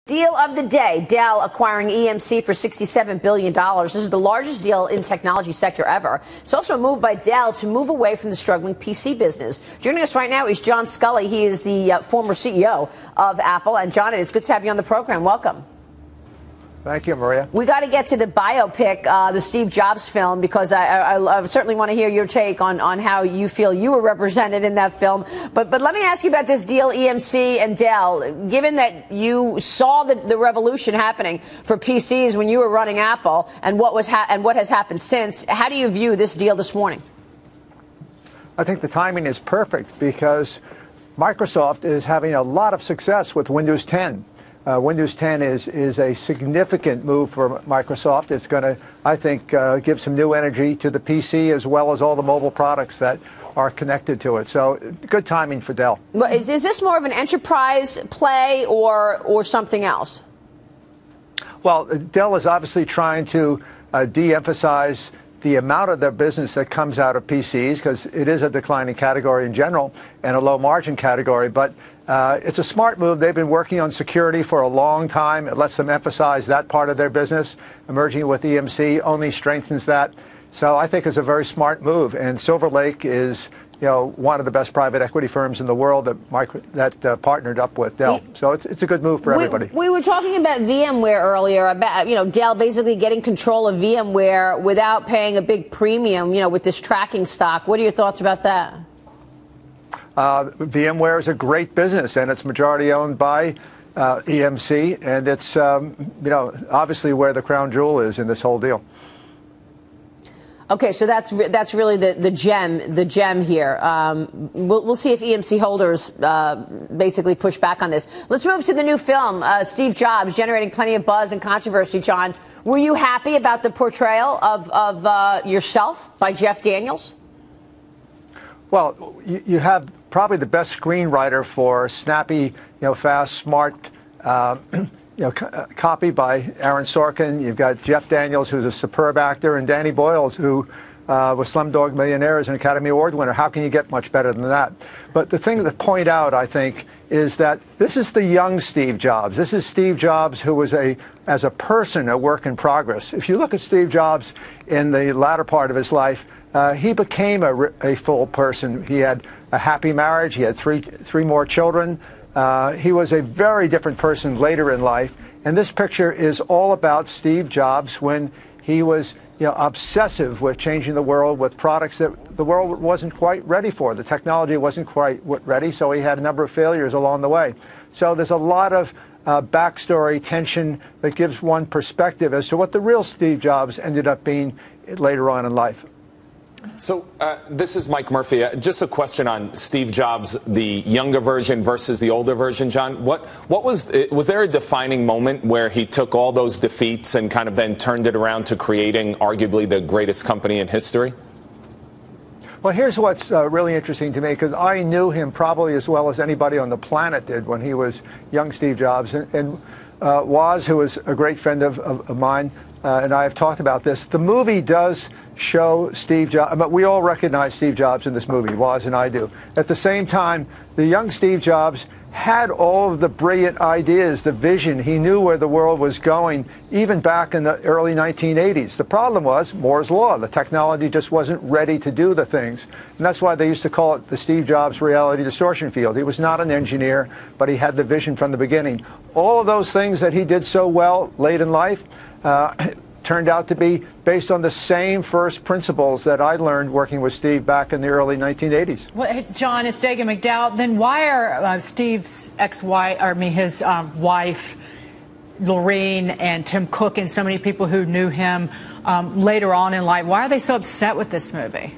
Deal of the day, Dell acquiring EMC for $67 billion. This is the largest deal in technology sector ever. It's also a move by Dell to move away from the struggling PC business. Joining us right now is John Sculley. He is the former CEO of Apple. And John, it's good to have you on the program. Welcome. Thank you, Maria. We got to get to the biopic, the Steve Jobs film, because I certainly want to hear your take on how you feel you were represented in that film. But let me ask you about this deal, EMC and Dell. Given that you saw the revolution happening for PCs when you were running Apple, and what has happened since, how do you view this deal this morning? I think the timing is perfect because Microsoft is having a lot of success with Windows 10. Windows 10 is a significant move for Microsoft. It's going to, I think, give some new energy to the PC as well as all the mobile products that are connected to it. So good timing for Dell. Well, is this more of an enterprise play or something else? Well, Dell is obviously trying to de-emphasize the amount of their business that comes out of PCs, because it is a declining category in general and a low margin category. But it's a smart move. They've been working on security for a long time. It lets them emphasize that part of their business. Merging with EMC only strengthens that. So I think it's a very smart move. And Silver Lake is, one of the best private equity firms in the world that partnered up with Dell. So it's a good move for everybody. We were talking about VMware earlier, about Dell basically getting control of VMware without paying a big premium, with this tracking stock. What are your thoughts about that? VMware is a great business, and it's majority owned by EMC, and it's obviously where the crown jewel is in this whole deal. Okay, so that's really the gem here. We'll see if EMC holders basically push back on this. Let's move to the new film, Steve Jobs, generating plenty of buzz and controversy. John, were you happy about the portrayal of yourself by Jeff Daniels? Well, you have probably the best screenwriter for snappy, fast, smart, copy by Aaron Sorkin. You've got Jeff Daniels, who's a superb actor, and Danny Boyle, who was Slumdog Millionaire, as an Academy Award winner. How can you get much better than that? But the thing to point out, I think, is that this is the young Steve Jobs. This is Steve Jobs, who was as a person, a work in progress. If you look at Steve Jobs in the latter part of his life, he became a full person. He had a happy marriage. He had three more children. He was a very different person later in life. And this picture is all about Steve Jobs when he was obsessive with changing the world with products that the world wasn't quite ready for. The technology wasn't quite ready, so he had a number of failures along the way. So there's a lot of backstory tension that gives one perspective as to what the real Steve Jobs ended up being later on in life. So this is Mike Murphy. Just a question on Steve Jobs, the younger version versus the older version, John. What was there a defining moment where he took all those defeats and kind of then turned it around to creating arguably the greatest company in history? Well, here's what's really interesting to me, because I knew him probably as well as anybody on the planet did when he was young Steve Jobs. And Woz, who was a great friend of mine, and I have talked about this. The movie does show Steve Jobs, but we all recognize Steve Jobs in this movie, Woz and I do. At the same time, the young Steve Jobs had all of the brilliant ideas, the vision. He knew where the world was going, even back in the early 1980s. The problem was Moore's Law. The technology just wasn't ready to do the things. And that's why they used to call it the Steve Jobs reality distortion field. He was not an engineer, but he had the vision from the beginning. All of those things that he did so well late in life turned out to be based on the same first principles that I learned working with Steve back in the early 1980s. Well, John, it's Dagan McDowell. Then why are Steve's ex-wife, his wife, Lorene, and Tim Cook, and so many people who knew him later on in life, why are they so upset with this movie?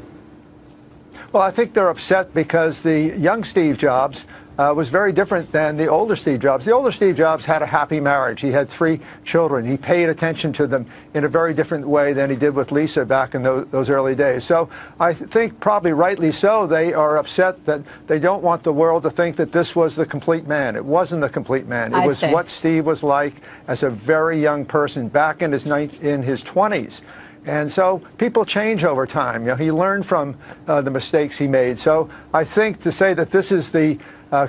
Well, I think they're upset because the young Steve Jobs was very different than the older Steve Jobs. The older Steve Jobs had a happy marriage. He had 3 children. He paid attention to them in a very different way than he did with Lisa back in those early days. So I think probably rightly so, they are upset that they don't want the world to think that this was the complete man. It wasn't the complete man. It was what Steve was like as a very young person back in his 20s. And so people change over time. He learned from the mistakes he made. So I think to say that this is the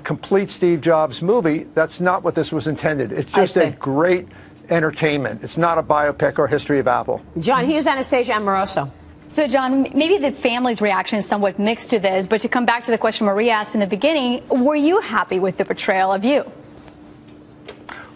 complete Steve Jobs movie, that's not what this was intended. It's just a great entertainment. It's not a biopic or history of Apple. John, here's Anastasia Amoroso. So, John, maybe the family's reaction is somewhat mixed to this, but to come back to the question Maria asked in the beginning, were you happy with the portrayal of you?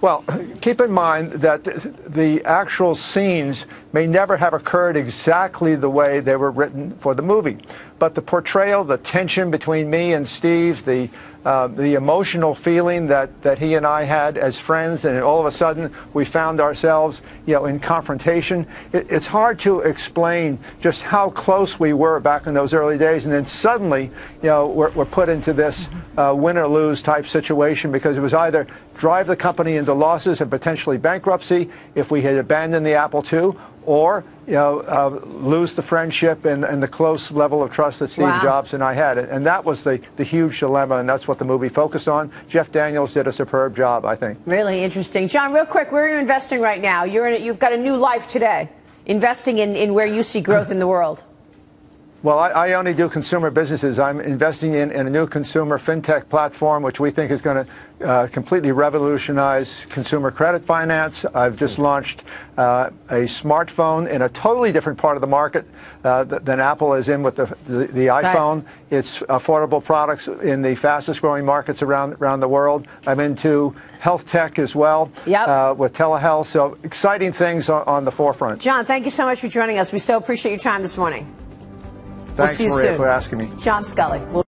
Well, keep in mind that the actual scenes may never have occurred exactly the way they were written for the movie. But the portrayal, the tension between me and Steve, the emotional feeling that he and I had as friends, and all of a sudden we found ourselves, in confrontation. It's hard to explain just how close we were back in those early days, and then suddenly, we're put into this win or lose type situation, because it was either drive the company into losses and potentially bankruptcy if we had abandoned the Apple II, or lose the friendship and the close level of trust that Steve Jobs and I had. And that was the huge dilemma, and that's what the movie focused on. Jeff Daniels did a superb job, I think. Really interesting. John, real quick, where are you investing right now? You've got a new life today, investing in where you see growth in the world. Well, I only do consumer businesses. I'm investing in a new consumer fintech platform, which we think is going to completely revolutionize consumer credit finance. I've just launched a smartphone in a totally different part of the market than Apple is in with the iPhone. Right. It's affordable products in the fastest growing markets around the world. I'm into health tech as well, with telehealth. So exciting things on the forefront. John, thank you so much for joining us. We so appreciate your time this morning. Thanks, we'll see you Maria, soon. for asking me. John Sculley.